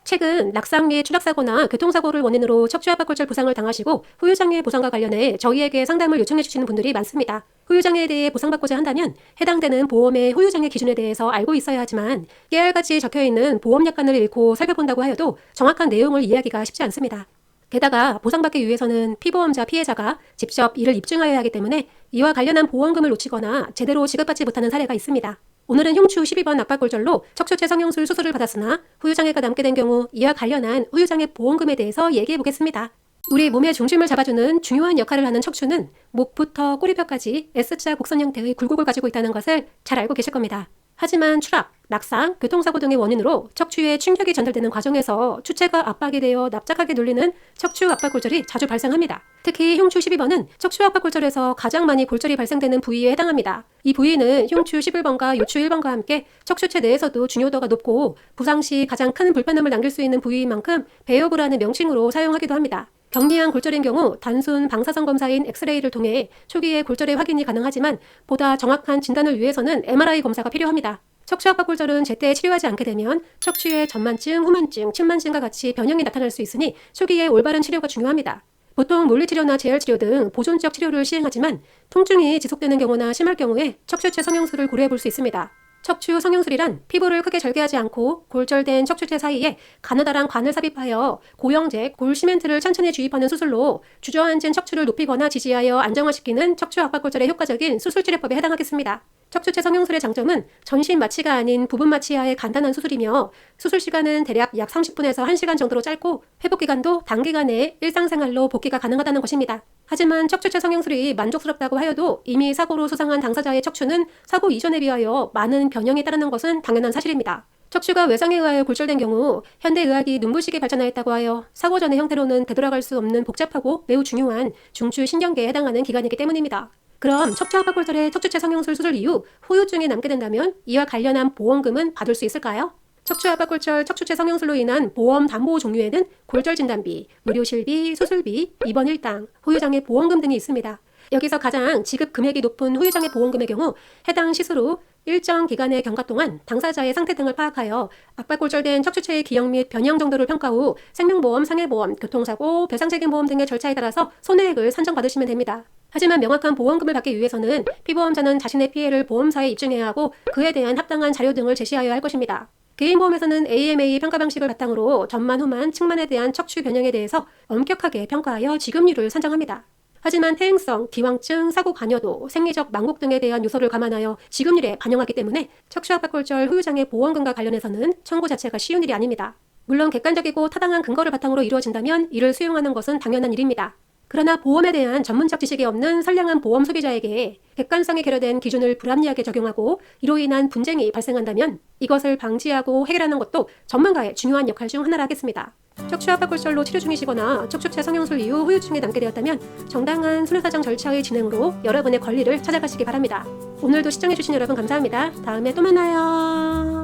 최근 낙상 및 추락사고나 교통사고를 원인으로 척추압박골절 부상을 당하시고 후유장애 보상과 관련해 저희에게 상담을 요청해 주시는 분들이 많습니다. 후유장애에 대해 보상받고자 한다면 해당되는 보험의 후유장애 기준에 대해서 알고 있어야 하지만 깨알같이 적혀있는 보험약관을 읽고 살펴본다고 하여도 정확한 내용을 이해하기가 쉽지 않습니다. 게다가 보상받기 위해서는 피보험자 피해자가 직접 이를 입증하여야 하기 때문에 이와 관련한 보험금을 놓치거나 제대로 지급받지 못하는 사례가 있습니다. 오늘은 흉추 12번 압박골절로 척추체 성형술 수술을 받았으나 후유장애가 남게 된 경우 이와 관련한 후유장애 보험금에 대해서 얘기해 보겠습니다. 우리 몸의 중심을 잡아주는 중요한 역할을 하는 척추는 목부터 꼬리뼈까지 S자 곡선 형태의 굴곡을 가지고 있다는 것을 잘 알고 계실 겁니다. 하지만 추락, 낙상, 교통사고 등의 원인으로 척추에 충격이 전달되는 과정에서 추체가 압박이 되어 납작하게 눌리는 척추 압박골절이 자주 발생합니다. 특히 흉추 12번은 척추 압박골절에서 가장 많이 골절이 발생되는 부위에 해당합니다. 이 부위는 흉추 11번과 요추 1번과 함께 척추체 내에서도 중요도가 높고 부상 시 가장 큰 불편함을 남길 수 있는 부위인 만큼 배요브라는 명칭으로 사용하기도 합니다. 경미한 골절인 경우 단순 방사선 검사인 엑스레이를 통해 초기에 골절의 확인이 가능하지만 보다 정확한 진단을 위해서는 MRI 검사가 필요합니다. 척추 압박골절은 제때 치료하지 않게 되면 척추의 전만증, 후만증, 침만증과 같이 변형이 나타날 수 있으니 초기에 올바른 치료가 중요합니다. 보통 물리치료나 재활치료 등 보존적 치료를 시행하지만 통증이 지속되는 경우나 심할 경우에 척추체 성형술을 고려해 볼 수 있습니다. 척추 성형술이란 피부를 크게 절개하지 않고 골절된 척추체 사이에 가느다란 관을 삽입하여 고영제, 골시멘트를 천천히 주입하는 수술로 주저앉은 척추를 높이거나 지지하여 안정화시키는 척추 압박골절에 효과적인 수술치료법에 해당하겠습니다. 척추체 성형술의 장점은 전신 마취가 아닌 부분 마취하의 간단한 수술이며 수술 시간은 대략 약 30분에서 1시간 정도로 짧고 회복 기간도 단기간 내에 일상생활로 복귀가 가능하다는 것입니다. 하지만 척추체 성형술이 만족스럽다고 하여도 이미 사고로 수상한 당사자의 척추는 사고 이전에 비하여 많은 변형이 따르는 것은 당연한 사실입니다. 척추가 외상에 의하여 골절된 경우 현대의학이 눈부시게 발전하였다고 하여 사고 전의 형태로는 되돌아갈 수 없는 복잡하고 매우 중요한 중추 신경계에 해당하는 기관이기 때문입니다. 그럼 척추 압박골절의 척추체 성형술 수술 이후 후유증이 남게 된다면 이와 관련한 보험금은 받을 수 있을까요? 척추 압박골절 척추체 성형술로 인한 보험 담보 종류에는 골절 진단비, 의료실비, 수술비, 입원 일당, 후유장애 보험금 등이 있습니다. 여기서 가장 지급 금액이 높은 후유장애 보험금의 경우 해당 시술 후 일정 기간의 경과 동안 당사자의 상태 등을 파악하여 압박골절된 척추체의 기형 및 변형 정도를 평가 후 생명보험, 상해보험, 교통사고, 배상책임보험 등의 절차에 따라서 손해액을 산정받으시면 됩니다. 하지만 명확한 보험금을 받기 위해서는 피보험자는 자신의 피해를 보험사에 입증해야 하고 그에 대한 합당한 자료 등을 제시하여야 할 것입니다. 개인보험에서는 AMA 평가 방식을 바탕으로 전만, 후만, 측만에 대한 척추 변형에 대해서 엄격하게 평가하여 지급률을 산정합니다. 하지만 퇴행성, 기왕증, 사고 관여도, 생리적 망곡 등에 대한 요소를 감안하여 지급률에 반영하기 때문에 척추 압박골절 후유장애 보험금과 관련해서는 청구 자체가 쉬운 일이 아닙니다. 물론 객관적이고 타당한 근거를 바탕으로 이루어진다면 이를 수용하는 것은 당연한 일입니다. 그러나 보험에 대한 전문적 지식이 없는 선량한 보험 소비자에게 객관성에 결여된 기준을 불합리하게 적용하고 이로 인한 분쟁이 발생한다면 이것을 방지하고 해결하는 것도 전문가의 중요한 역할 중 하나라 하겠습니다. 척추 압박골절로 치료 중이시거나 척추체 성형술 이후 후유증이 남게 되었다면 정당한 손해사정 절차의 진행으로 여러분의 권리를 찾아가시기 바랍니다. 오늘도 시청해주신 여러분 감사합니다. 다음에 또 만나요.